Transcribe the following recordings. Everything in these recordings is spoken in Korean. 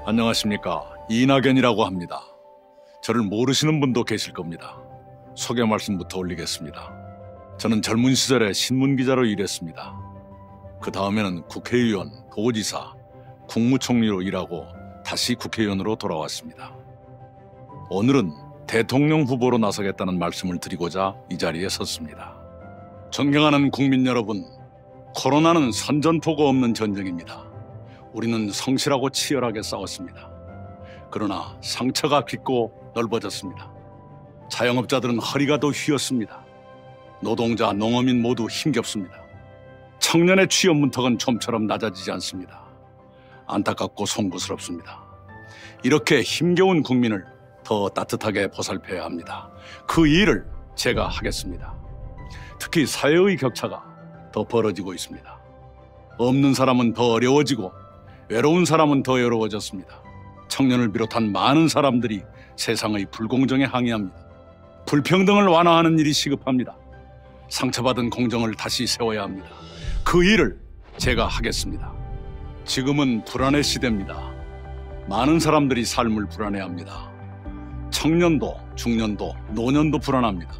안녕하십니까. 이낙연이라고 합니다. 저를 모르시는 분도 계실 겁니다. 소개 말씀부터 올리겠습니다. 저는 젊은 시절에 신문기자로 일했습니다. 그 다음에는 국회의원, 도지사, 국무총리로 일하고 다시 국회의원으로 돌아왔습니다. 오늘은 대통령 후보로 나서겠다는 말씀을 드리고자 이 자리에 섰습니다. 존경하는 국민 여러분, 코로나는 선전포고 없는 전쟁입니다. 우리는 성실하고 치열하게 싸웠습니다. 그러나 상처가 깊고 넓어졌습니다. 자영업자들은 허리가 더 휘었습니다. 노동자, 농어민 모두 힘겹습니다. 청년의 취업 문턱은 좀처럼 낮아지지 않습니다. 안타깝고 송구스럽습니다. 이렇게 힘겨운 국민을 더 따뜻하게 보살펴야 합니다. 그 일을 제가 하겠습니다. 특히 사회의 격차가 더 벌어지고 있습니다. 없는 사람은 더 어려워지고 외로운 사람은 더 외로워졌습니다. 청년을 비롯한 많은 사람들이 세상의 불공정에 항의합니다. 불평등을 완화하는 일이 시급합니다. 상처받은 공정을 다시 세워야 합니다. 그 일을 제가 하겠습니다. 지금은 불안의 시대입니다. 많은 사람들이 삶을 불안해합니다. 청년도, 중년도, 노년도 불안합니다.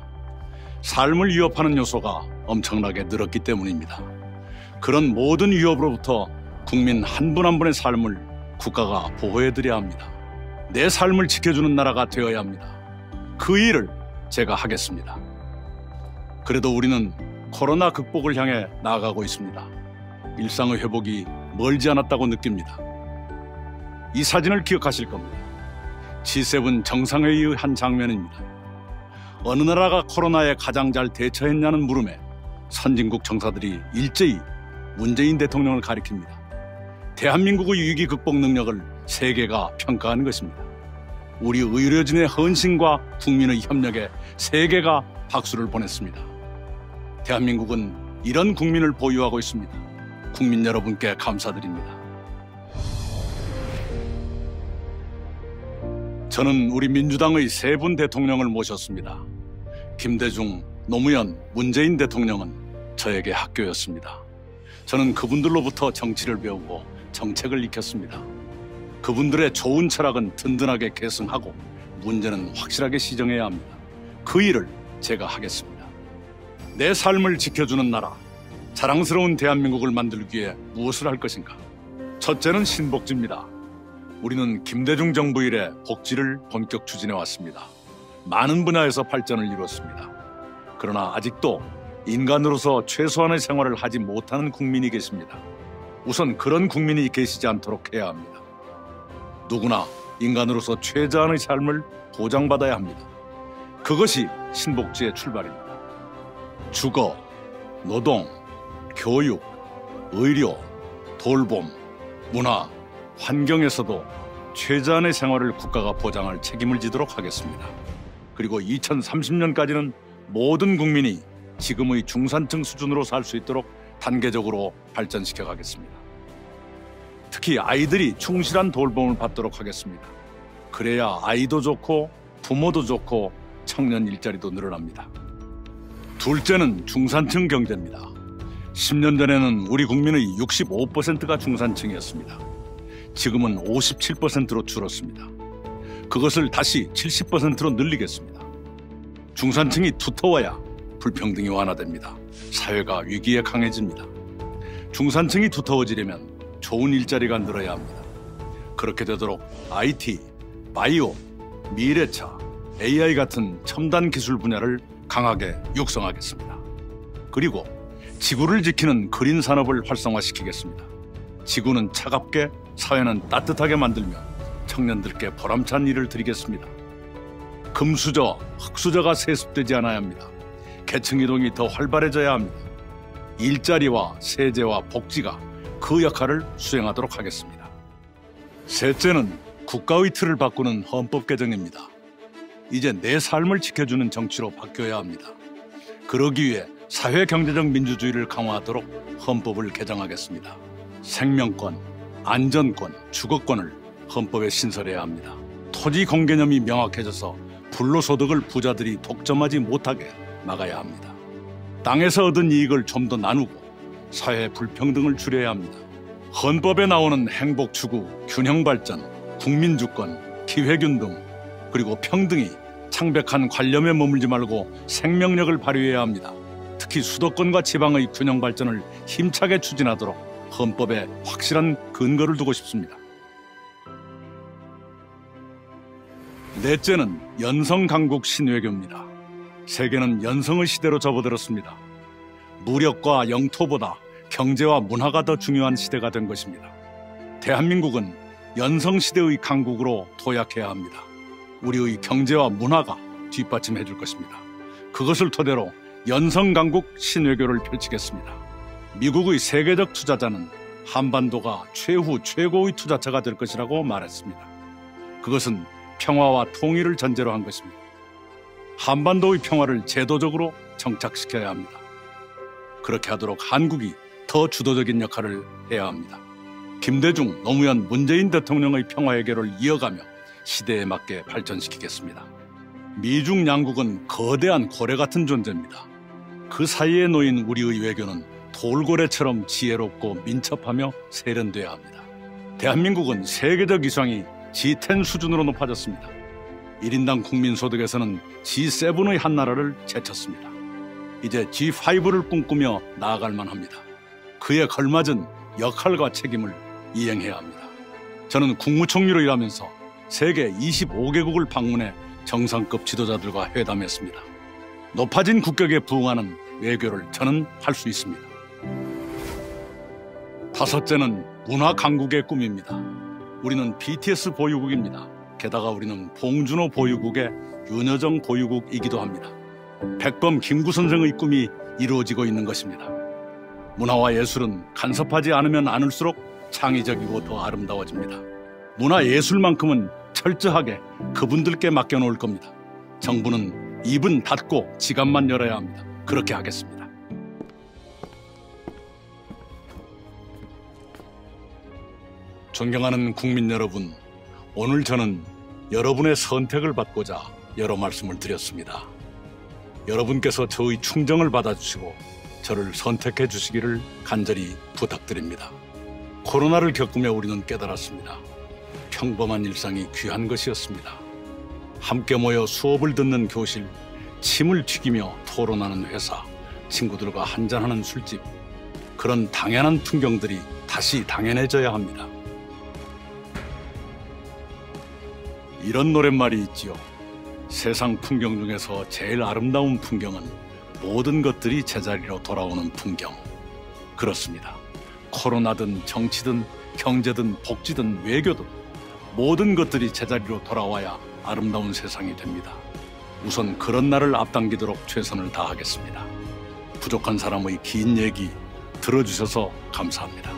삶을 위협하는 요소가 엄청나게 늘었기 때문입니다. 그런 모든 위협으로부터 국민 한 분 한 분의 삶을 국가가 보호해드려야 합니다. 내 삶을 지켜주는 나라가 되어야 합니다. 그 일을 제가 하겠습니다. 그래도 우리는 코로나 극복을 향해 나아가고 있습니다. 일상의 회복이 멀지 않았다고 느낍니다. 이 사진을 기억하실 겁니다. G7 정상회의의 한 장면입니다. 어느 나라가 코로나에 가장 잘 대처했냐는 물음에 선진국 정사들이 일제히 문재인 대통령을 가리킵니다. 대한민국의 위기 극복 능력을 세계가 평가하는 것입니다. 우리 의료진의 헌신과 국민의 협력에 세계가 박수를 보냈습니다. 대한민국은 이런 국민을 보유하고 있습니다. 국민 여러분께 감사드립니다. 저는 우리 민주당의 세 분 대통령을 모셨습니다. 김대중, 노무현, 문재인 대통령은 저에게 학교였습니다. 저는 그분들로부터 정치를 배우고 정책을 익혔습니다. 그분들의 좋은 철학은 든든하게 계승하고 문제는 확실하게 시정해야 합니다. 그 일을 제가 하겠습니다. 내 삶을 지켜주는 나라, 자랑스러운 대한민국을 만들기 위해 무엇을 할 것인가? 첫째는 신복지입니다. 우리는 김대중 정부 이래 복지를 본격 추진해 왔습니다. 많은 분야에서 발전을 이뤘습니다. 그러나 아직도 인간으로서 최소한의 생활을 하지 못하는 국민이 계십니다. 우선 그런 국민이 계시지 않도록 해야 합니다. 누구나 인간으로서 최저한의 삶을 보장받아야 합니다. 그것이 신복지의 출발입니다. 주거, 노동, 교육, 의료, 돌봄, 문화, 환경에서도 최저한의 생활을 국가가 보장할 책임을 지도록 하겠습니다. 그리고 2030년까지는 모든 국민이 지금의 중산층 수준으로 살 수 있도록 단계적으로 발전시켜 가겠습니다. 특히 아이들이 충실한 돌봄을 받도록 하겠습니다. 그래야 아이도 좋고 부모도 좋고 청년 일자리도 늘어납니다. 둘째는 중산층 경제입니다. 10년 전에는 우리 국민의 65%가 중산층이었습니다. 지금은 57%로 줄었습니다. 그것을 다시 70%로 늘리겠습니다. 중산층이 두터워야 불평등이 완화됩니다. 사회가 위기에 강해집니다. 중산층이 두터워지려면 좋은 일자리가 늘어야 합니다. 그렇게 되도록 IT, 바이오, 미래차, AI 같은 첨단 기술 분야를 강하게 육성하겠습니다. 그리고 지구를 지키는 그린 산업을 활성화시키겠습니다. 지구는 차갑게, 사회는 따뜻하게 만들며 청년들께 보람찬 일을 드리겠습니다. 금수저, 흑수저가 세습되지 않아야 합니다. 계층 이동이 더 활발해져야 합니다. 일자리와 세제와 복지가 그 역할을 수행하도록 하겠습니다. 셋째는 국가의 틀을 바꾸는 헌법 개정입니다. 이제 내 삶을 지켜주는 정치로 바뀌어야 합니다. 그러기 위해 사회 경제적 민주주의를 강화하도록 헌법을 개정하겠습니다. 생명권, 안전권, 주거권을 헌법에 신설해야 합니다. 토지 공개념이 명확해져서 불로소득을 부자들이 독점하지 못하게 막아야 합니다. 땅에서 얻은 이익을 좀 더 나누고 사회 불평등을 줄여야 합니다. 헌법에 나오는 행복 추구, 균형 발전, 국민주권, 기회균 등 그리고 평등이 창백한 관념에 머물지 말고 생명력을 발휘해야 합니다. 특히 수도권과 지방의 균형 발전을 힘차게 추진하도록 헌법에 확실한 근거를 두고 싶습니다. 넷째는 연성강국 신외교입니다. 세계는 연성의 시대로 접어들었습니다. 무력과 영토보다 경제와 문화가 더 중요한 시대가 된 것입니다. 대한민국은 연성시대의 강국으로 도약해야 합니다. 우리의 경제와 문화가 뒷받침해 줄 것입니다. 그것을 토대로 연성강국 신외교를 펼치겠습니다. 미국의 세계적 투자자는 한반도가 최후 최고의 투자처가 될 것이라고 말했습니다. 그것은 평화와 통일을 전제로 한 것입니다. 한반도의 평화를 제도적으로 정착시켜야 합니다. 그렇게 하도록 한국이 더 주도적인 역할을 해야 합니다. 김대중, 노무현, 문재인 대통령의 평화 해결을 이어가며 시대에 맞게 발전시키겠습니다. 미중 양국은 거대한 고래 같은 존재입니다. 그 사이에 놓인 우리의 외교는 돌고래처럼 지혜롭고 민첩하며 세련돼야 합니다. 대한민국은 세계적 위상이 G10 수준으로 높아졌습니다. 1인당 국민소득에서는 G7의 한 나라를 제쳤습니다. 이제 G5를 꿈꾸며 나아갈 만합니다. 그에 걸맞은 역할과 책임을 이행해야 합니다. 저는 국무총리로 일하면서 세계 25개국을 방문해 정상급 지도자들과 회담했습니다. 높아진 국격에 부응하는 외교를 저는 할 수 있습니다. 다섯째는 문화 강국의 꿈입니다. 우리는 BTS 보유국입니다. 게다가 우리는 봉준호 보유국의 윤여정 보유국이기도 합니다. 백범 김구 선생의 꿈이 이루어지고 있는 것입니다. 문화와 예술은 간섭하지 않으면 않을수록 창의적이고 더 아름다워집니다. 문화예술만큼은 철저하게 그분들께 맡겨놓을 겁니다. 정부는 입은 닫고 지갑만 열어야 합니다. 그렇게 하겠습니다. 존경하는 국민 여러분, 오늘 저는 여러분의 선택을 받고자 여러 말씀을 드렸습니다. 여러분께서 저의 충정을 받아주시고 저를 선택해 주시기를 간절히 부탁드립니다. 코로나를 겪으며 우리는 깨달았습니다. 평범한 일상이 귀한 것이었습니다. 함께 모여 수업을 듣는 교실, 침을 튀기며 토론하는 회사, 친구들과 한잔하는 술집, 그런 당연한 풍경들이 다시 당연해져야 합니다. 이런 노랫말이 있지요. 세상 풍경 중에서 제일 아름다운 풍경은 모든 것들이 제자리로 돌아오는 풍경. 그렇습니다. 코로나든 정치든 경제든 복지든 외교든 모든 것들이 제자리로 돌아와야 아름다운 세상이 됩니다. 우선 그런 날을 앞당기도록 최선을 다하겠습니다. 부족한 사람의 긴 얘기 들어주셔서 감사합니다.